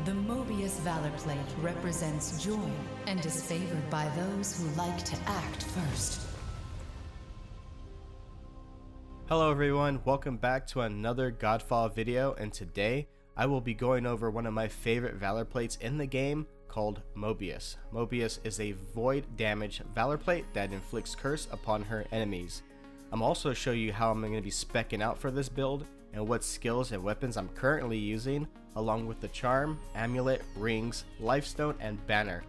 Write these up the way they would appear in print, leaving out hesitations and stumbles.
The Moebius Valor Plate represents joy and is favored by those who like to act first. Hello everyone, welcome back to another Godfall video, and today I will be going over one of my favorite Valor Plates in the game called Moebius. Moebius is a void damage Valor Plate that inflicts curse upon her enemies. I'm also show you how I'm going to be speccing out for this build and what skills and weapons I'm currently using, along with the charm, amulet, rings, lifestone, and banner.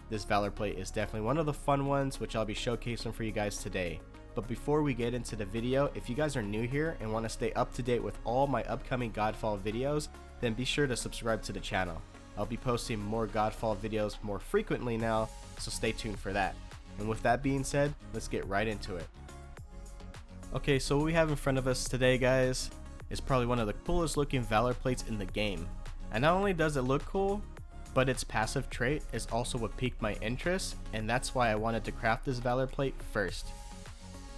This Valor Plate is definitely one of the fun ones which I'll be showcasing for you guys today. But before we get into the video, if you guys are new here and want to stay up to date with all my upcoming Godfall videos, then be sure to subscribe to the channel. I'll be posting more Godfall videos more frequently now, so stay tuned for that. And with that being said, let's get right into it. Okay, so what we have in front of us today, guys, is probably one of the coolest looking Valor Plates in the game. And not only does it look cool, but its passive trait is also what piqued my interest, and that's why I wanted to craft this Valor Plate first.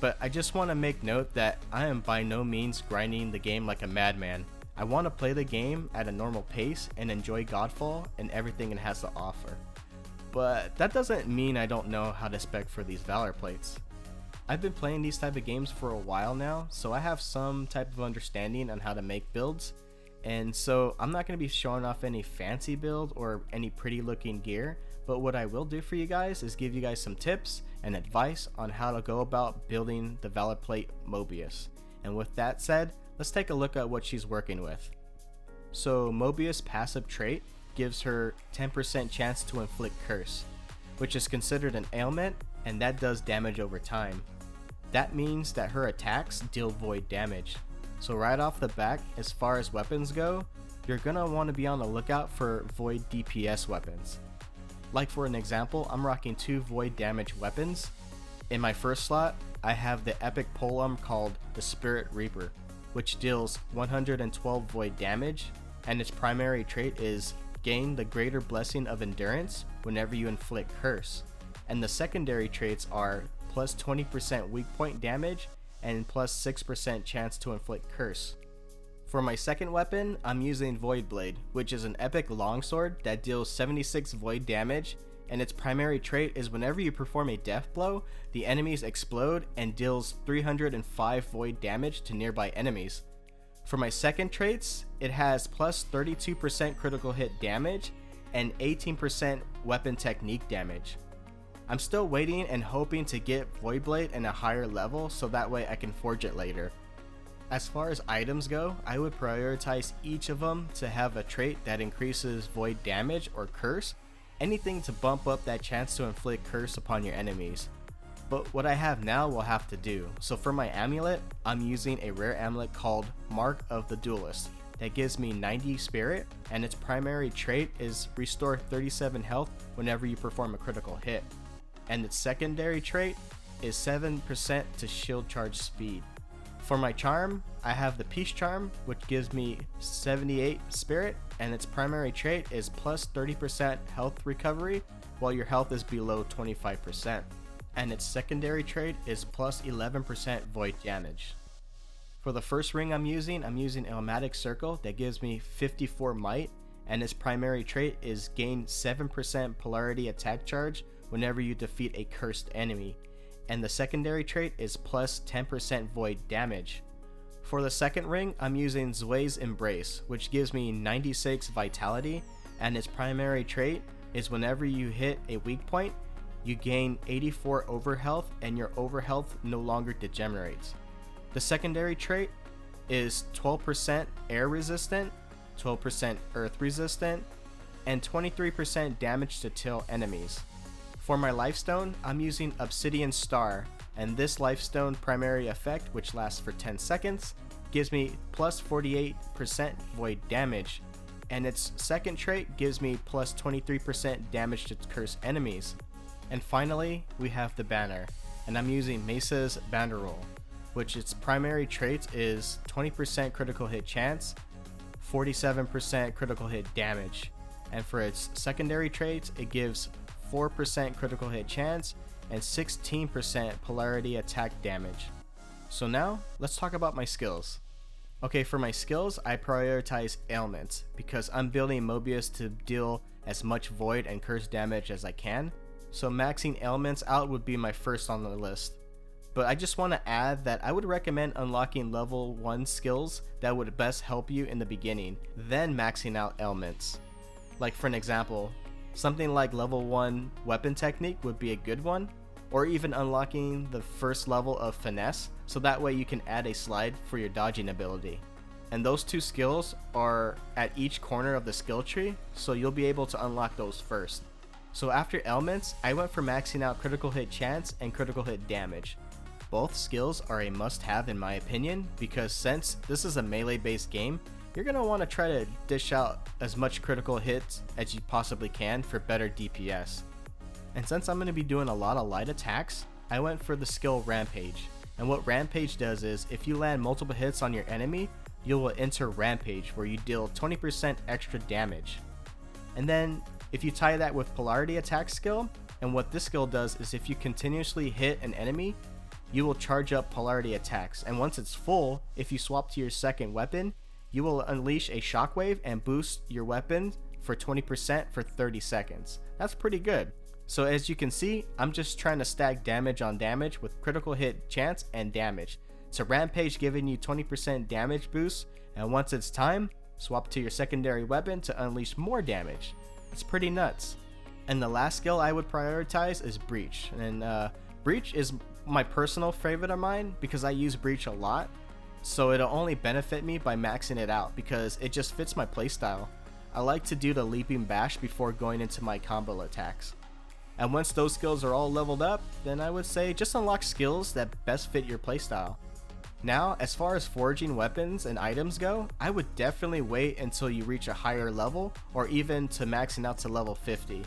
But I just want to make note that I am by no means grinding the game like a madman. I want to play the game at a normal pace and enjoy Godfall and everything it has to offer. But that doesn't mean I don't know how to spec for these Valor Plates. I've been playing these type of games for a while now, so I have some type of understanding on how to make builds, and so I'm not going to be showing off any fancy build or any pretty looking gear, but what I will do for you guys is give you guys some tips and advice on how to go about building the Valor Plate Moebius. And with that said, let's take a look at what she's working with. So Moebius' passive trait gives her 10% chance to inflict curse, which is considered an ailment, and that does damage over time. That means that her attacks deal void damage. So right off the bat, as far as weapons go, you're gonna want to be on the lookout for void DPS weapons. Like for an example, I'm rocking 2 void damage weapons. In my first slot, I have the epic polearm called the Spirit Reaper, which deals 112 void damage, and its primary trait is gain the greater blessing of endurance whenever you inflict curse. And the secondary traits are plus 20% weak point damage and plus 6% chance to inflict curse. For my second weapon, I'm using Void Blade, which is an epic longsword that deals 76 void damage, and its primary trait is whenever you perform a death blow, the enemies explode and deals 305 void damage to nearby enemies. For my second traits, it has plus 32% critical hit damage and 18% weapon technique damage. I'm still waiting and hoping to get Void Blade in a higher level so that way I can forge it later. As far as items go, I would prioritize each of them to have a trait that increases void damage or curse, anything to bump up that chance to inflict curse upon your enemies. But what I have now will have to do. So for my amulet, I'm using a rare amulet called Mark of the Duelist that gives me 90 spirit, and its primary trait is restore 37 health whenever you perform a critical hit. And its secondary trait is 7% to shield charge speed. For my charm, I have the Peace Charm, which gives me 78 spirit, and its primary trait is plus 30% health recovery while your health is below 25%. And its secondary trait is plus 11% void damage. For the first ring I'm using Ilmatic Circle that gives me 54 might, and its primary trait is gain 7% polarity attack charge whenever you defeat a cursed enemy, and the secondary trait is plus 10% void damage. For the second ring, I'm using LiQWYD's Embrace, which gives me 96 vitality, and its primary trait is whenever you hit a weak point, you gain 84 overhealth and your overhealth no longer degenerates. The secondary trait is 12% air resistant, 12% earth resistant, and 23% damage to till enemies. For my lifestone, I'm using Obsidian Star, and this lifestone primary effect, which lasts for 10 seconds, gives me plus 48% void damage, and its second trait gives me plus 23% damage to cursed enemies. And finally, we have the banner, and I'm using Mesa's Banderol, which its primary trait is 20% critical hit chance, 47% critical hit damage, and for its secondary traits, it gives 4% critical hit chance and 16% polarity attack damage. So now, let's talk about my skills. Okay, for my skills, I prioritize ailments because I'm building Moebius to deal as much void and curse damage as I can, so maxing ailments out would be my first on the list. But I just want to add that I would recommend unlocking level 1 skills that would best help you in the beginning, then maxing out ailments. Like for an example, something like level 1 weapon technique would be a good one, or even unlocking the first level of finesse, so that way you can add a slide for your dodging ability. And those 2 skills are at each corner of the skill tree, so you'll be able to unlock those first. So after ailments, I went for maxing out critical hit chance and critical hit damage. Both skills are a must-have in my opinion, because since this is a melee based game, you're going to want to try to dish out as much critical hits as you possibly can for better DPS. And since I'm going to be doing a lot of light attacks, I went for the skill Rampage. And what Rampage does is, if you land multiple hits on your enemy, you will enter Rampage, where you deal 20% extra damage. And then, if you tie that with Polarity attack skill, and what this skill does is if you continuously hit an enemy, you will charge up Polarity attacks. And once it's full, if you swap to your second weapon, you will unleash a shockwave and boost your weapon for 20% for 30 seconds. That's pretty good. So as you can see, I'm just trying to stack damage on damage with critical hit chance and damage. So Rampage giving you 20% damage boost, and once it's time, swap to your secondary weapon to unleash more damage. It's pretty nuts. And the last skill I would prioritize is Breach. And Breach is my personal favorite of mine because I use Breach a lot. So it'll only benefit me by maxing it out because it just fits my playstyle. I like to do the Leaping Bash before going into my combo attacks. And once those skills are all leveled up, then I would say just unlock skills that best fit your playstyle. Now, as far as forging weapons and items go, I would definitely wait until you reach a higher level, or even to maxing out to level 50.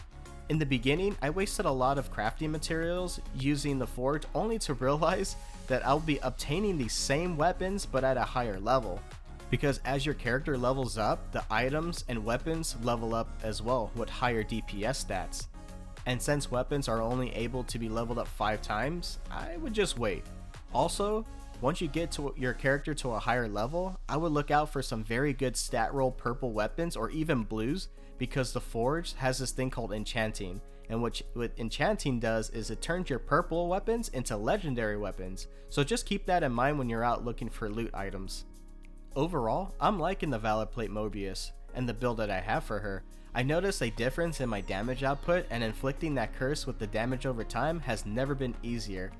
In the beginning, I wasted a lot of crafting materials using the forge, only to realize that I'll be obtaining these same weapons but at a higher level. Because as your character levels up, the items and weapons level up as well with higher DPS stats. And since weapons are only able to be leveled up 5 times, I would just wait. Also, once you get to your character to a higher level, I would look out for some very good stat roll purple weapons or even blues, because the forge has this thing called enchanting, and what enchanting does is it turns your purple weapons into legendary weapons. So just keep that in mind when you're out looking for loot items. Overall, I'm liking the Valor Plate Moebius and the build that I have for her. I noticed a difference in my damage output, and inflicting that curse with the damage over time has never been easier.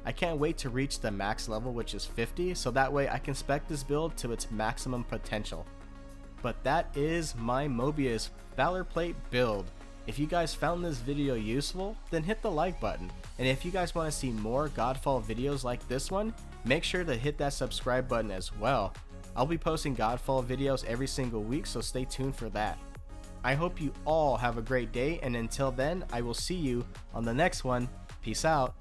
I can't wait to reach the max level, which is 50, so that way I can spec this build to its maximum potential. But that is my Moebius Valor Plate build. If you guys found this video useful, then hit the like button. And if you guys want to see more Godfall videos like this one, make sure to hit that subscribe button as well. I'll be posting Godfall videos every single week, so stay tuned for that. I hope you all have a great day, and until then, I will see you on the next one. Peace out.